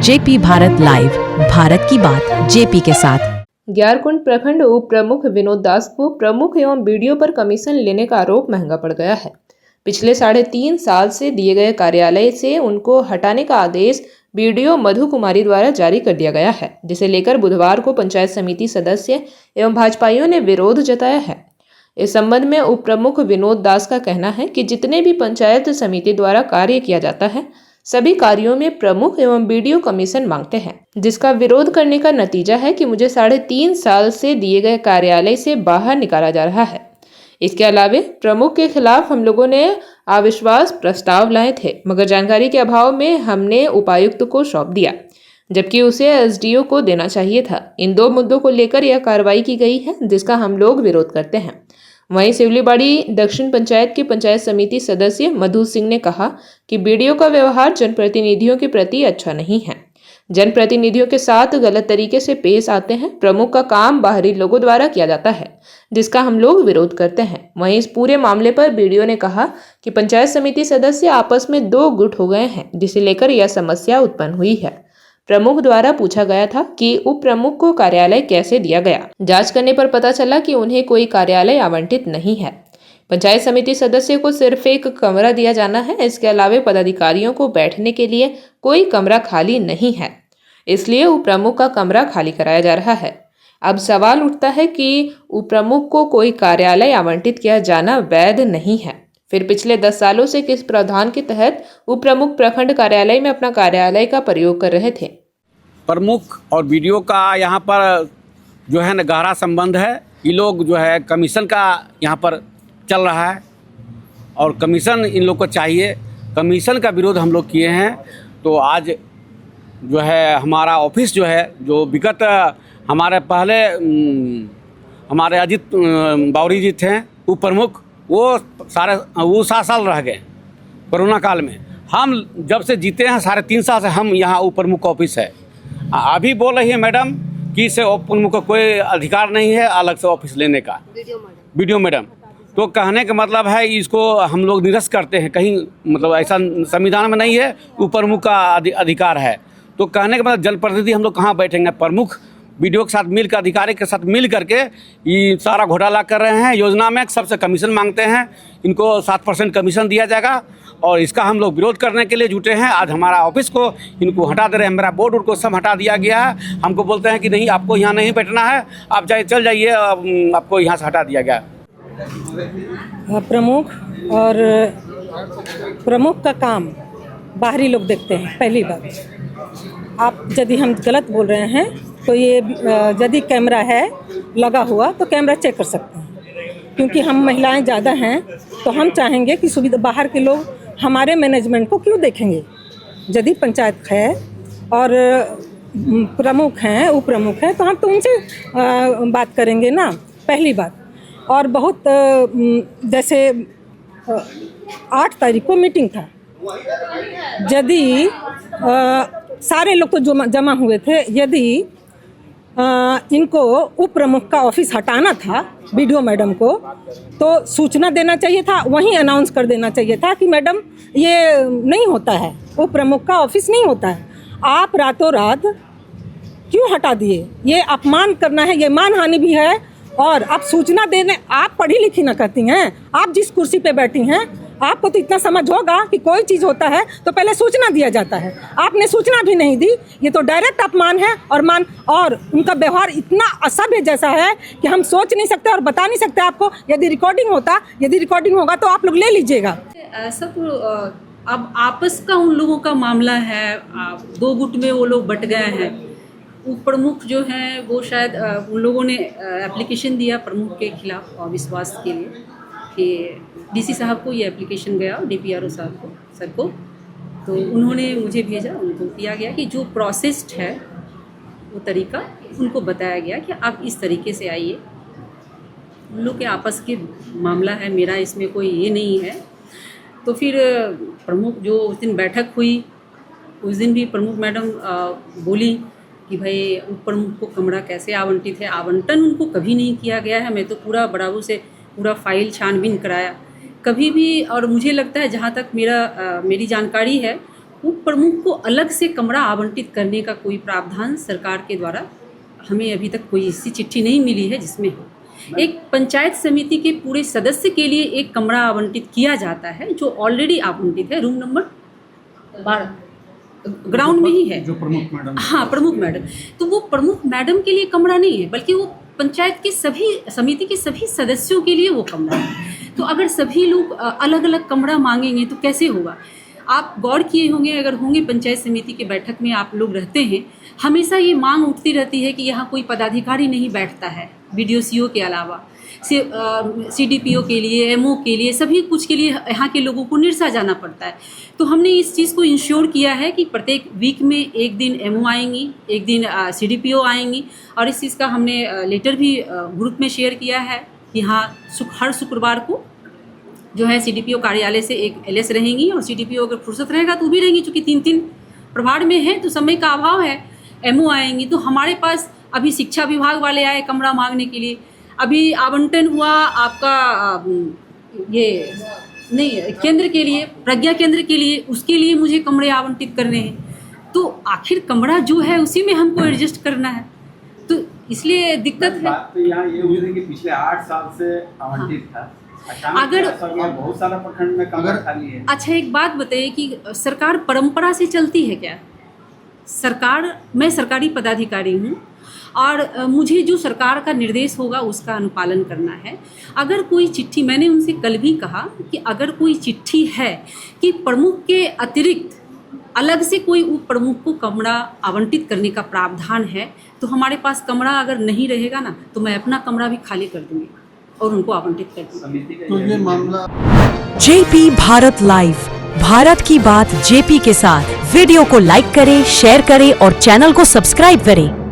JP Bharat live, Bharat की बात JP के साथ। ग्यारकुंड प्रखंड उप प्रमुख विनोद दास को प्रमुख एवं बीडीओ पर कमीशन लेने का आरोप महंगा पड़ गया है। पिछले 3.5 साल से दिए गए कार्यालय से उनको हटाने का आदेश बीडीओ मधु कुमारी द्वारा जारी कर दिया गया है, जिसे लेकर बुधवार को पंचायत समिति सदस्य एवं भाजपाइयों ने विरोध जताया है। इस संबंध में उप प्रमुख विनोद दास का कहना है कि जितने भी पंचायत समिति द्वारा कार्य किया जाता है, सभी कार्यों में प्रमुख एवं बीडीओ कमीशन मांगते हैं, जिसका विरोध करने का नतीजा है कि मुझे 3.5 साल से दिए गए कार्यालय से बाहर निकाला जा रहा है। इसके अलावा प्रमुख के खिलाफ हम लोगों ने अविश्वास प्रस्ताव लाए थे, मगर जानकारी के अभाव में हमने उपायुक्त को सौंप दिया, जबकि उसे एसडीओ को देना चाहिए था। इन 2 मुद्दों को लेकर यह कार्रवाई की गई है, जिसका हम लोग विरोध करते हैं। वहीं सिवलीबाड़ी दक्षिण पंचायत के पंचायत समिति सदस्य मधु सिंह ने कहा कि बीडीओ का व्यवहार जनप्रतिनिधियों के प्रति अच्छा नहीं है। जनप्रतिनिधियों के साथ गलत तरीके से पेश आते हैं। प्रमुख का काम बाहरी लोगों द्वारा किया जाता है, जिसका हम लोग विरोध करते हैं। वहीं इस पूरे मामले पर बीडीओ ने कहा कि पंचायत समिति सदस्य आपस में 2 गुट हो गए हैं, जिसे लेकर यह समस्या उत्पन्न हुई है। प्रमुख द्वारा पूछा गया था कि उप प्रमुख को कार्यालय कैसे दिया गया। जांच करने पर पता चला कि उन्हें कोई कार्यालय आवंटित नहीं है। पंचायत समिति सदस्य को सिर्फ एक कमरा दिया जाना है। इसके अलावा पदाधिकारियों को बैठने के लिए कोई कमरा खाली नहीं है, इसलिए उप प्रमुख का कमरा खाली कराया जा रहा है। अब सवाल उठता है कि उप प्रमुख को कोई कार्यालय आवंटित किया जाना वैध नहीं है। फिर पिछले 10 सालों से किस प्रावधान के तहत उप प्रमुख प्रखंड कार्यालय में अपना कार्यालय का प्रयोग कर रहे थे। प्रमुख और बीडीओ का यहाँ पर जो है न गहरा संबंध है। ये लोग जो है कमीशन का यहाँ पर चल रहा है और कमीशन इन लोग को चाहिए। कमीशन का विरोध हम लोग किए हैं। तो आज जो है हमारा ऑफिस जो है, जो विगत हमारे पहले हमारे अजीत बावरी जी थे उप प्रमुख, वो 7 साल रह गए कोरोना काल में। हम जब से जीते हैं 3.5 साल से हम यहाँ उप प्रमुख ऑफिस है। अभी बोल रही है मैडम कि इसे उप प्रमुख का कोई अधिकार नहीं है अलग से ऑफिस लेने का, बीडीओ मैडम। तो कहने का मतलब है इसको हम लोग निरस्त करते हैं। कहीं मतलब ऐसा संविधान में नहीं है उप प्रमुख का अधिकार है। तो कहने का मतलब जनप्रतिनिधि हम लोग कहाँ बैठेंगे। प्रमुख बीडीओ के साथ मिलकर, अधिकारी के साथ मिल करके ये सारा घोटाला कर रहे हैं। योजना में सबसे कमीशन मांगते हैं। इनको 7% कमीशन दिया जाएगा और इसका हम लोग विरोध करने के लिए जुटे हैं। आज हमारा ऑफिस को इनको हटा दे रहे हैं। मेरा बोर्ड को सब हटा दिया गया है। हमको बोलते हैं कि नहीं, आपको यहाँ नहीं बैठना है, आप चल जाइए, आपको यहाँ से हटा दिया गया। प्रमुख और प्रमुख का काम बाहरी लोग देखते हैं। पहली बात, आप यदि हम गलत बोल रहे हैं तो ये यदि कैमरा है लगा हुआ तो कैमरा चेक कर सकते हैं, क्योंकि हम महिलाएं ज़्यादा हैं तो हम चाहेंगे कि सुविधा बाहर के लोग हमारे मैनेजमेंट को क्यों देखेंगे। यदि पंचायत है और प्रमुख हैं, उप प्रमुख हैं, तो हम तो उनसे बात करेंगे ना, पहली बात। और बहुत जैसे 8 तारीख को मीटिंग था, यदि सारे लोग तो जमा हुए थे, यदि इनको उप प्रमुख का ऑफिस हटाना था बीडीओ मैडम को, तो सूचना देना चाहिए था, वहीं अनाउंस कर देना चाहिए था कि मैडम ये नहीं होता है, उप प्रमुख का ऑफिस नहीं होता है। आप रातों रात क्यों हटा दिए? ये अपमान करना है, ये मानहानि भी है। और आप सूचना देने, आप पढ़ी लिखी ना करती हैं, आप जिस कुर्सी पे बैठी हैं आपको तो इतना समझ होगा कि कोई चीज़ होता है तो पहले सूचना दिया जाता है। आपने सूचना भी नहीं दी। ये तो डायरेक्ट अपमान है। और उनका व्यवहार इतना असभ्य जैसा है कि हम सोच नहीं सकते और बता नहीं सकते आपको। यदि रिकॉर्डिंग होगा तो आप लोग ले लीजिएगा। ऐसा अब आपस का उन लोगों का मामला है। 2 गुट में वो लोग बट गए हैं। उप प्रमुख जो हैं वो शायद उन लोगों ने एप्लीकेशन दिया प्रमुख के खिलाफ अविश्वास के लिए कि डीसी साहब को ये एप्लीकेशन गया, डीपीआरओ साहब सर को। तो उन्होंने मुझे भेजा, उनको दिया गया कि जो प्रोसेस्ड है वो तरीका उनको बताया गया कि आप इस तरीके से आइए। उन लोग के आपस के मामला है, मेरा इसमें कोई ये नहीं है। तो फिर प्रमुख जो उस दिन बैठक हुई, उस दिन भी प्रमुख मैडम बोली कि भाई उप प्रमुख को कमरा कैसे आवंटित है। आवंटन उनको कभी नहीं किया गया है। मैं तो पूरा बराबर से पूरा फाइल छानबीन कराया, कभी भी। और मुझे लगता है जहाँ तक मेरी जानकारी है, उप प्रमुख को अलग से कमरा आवंटित करने का कोई प्रावधान सरकार के द्वारा हमें अभी तक कोई ऐसी चिट्ठी नहीं मिली है जिसमें हो। एक पंचायत समिति के पूरे सदस्य के लिए एक कमरा आवंटित किया जाता है जो ऑलरेडी आवंटित है, रूम नंबर 12 ग्राउंड में ही है, जो प्रमुख मैडम, हाँ प्रमुख मैडम। तो वो प्रमुख मैडम के लिए कमरा नहीं है, बल्कि वो पंचायत के सभी समिति के सभी सदस्यों के लिए वो कमरा है। तो अगर सभी लोग अलग अलग कमरा मांगेंगे तो कैसे होगा? आप गौर किए होंगे, अगर होंगे पंचायत समिति के बैठक में आप लोग रहते हैं, हमेशा ये मांग उठती रहती है कि यहाँ कोई पदाधिकारी नहीं बैठता है BDO के अलावा, CDPO के लिए, MO के लिए, सभी कुछ के लिए यहाँ के लोगों को निरसा जाना पड़ता है। तो हमने इस चीज़ को इंश्योर किया है कि प्रत्येक वीक में एक दिन MO आएंगी, एक दिन CDPO आएंगी, और इस चीज़ का हमने लेटर भी ग्रुप में शेयर किया है कि हाँ हर शुक्रवार को जो है CDPO कार्यालय से एक LS रहेंगी, और CDPO अगर फुर्सत रहेगा तो भी रहेंगी, चूँकि 3-3 प्रभार में है तो समय का अभाव है। MO आएंगी। तो हमारे पास अभी शिक्षा विभाग वाले आए कमरा मांगने के लिए, अभी आवंटन हुआ आपका ये नहीं केंद्र के लिए, प्रज्ञा केंद्र के लिए, उसके लिए मुझे कमरे आवंटित करने हैं। तो आखिर कमरा जो है उसी में हमको एडजस्ट करना है, तो इसलिए दिक्कत है। बात तो यहाँ ये हुई थी कि पिछले 8 साल से आवंटित था, अगर बहुत सारा प्रखंड में कमरा खाली है। अच्छा एक बात बताइए कि सरकार परंपरा से चलती है क्या? मैं सरकारी पदाधिकारी हूँ और मुझे जो सरकार का निर्देश होगा उसका अनुपालन करना है। अगर कोई चिट्ठी, मैंने उनसे कल भी कहा कि अगर कोई चिट्ठी है कि प्रमुख के अतिरिक्त अलग से कोई उप प्रमुख को कमरा आवंटित करने का प्रावधान है, तो हमारे पास कमरा अगर नहीं रहेगा ना, तो मैं अपना कमरा भी खाली कर दूंगी और उनको आवंटित कर दूंगी। तो ये मामला JP भारत लाइव, भारत की बात JP के साथ। वीडियो को लाइक करें, शेयर करें और चैनल को सब्सक्राइब करें।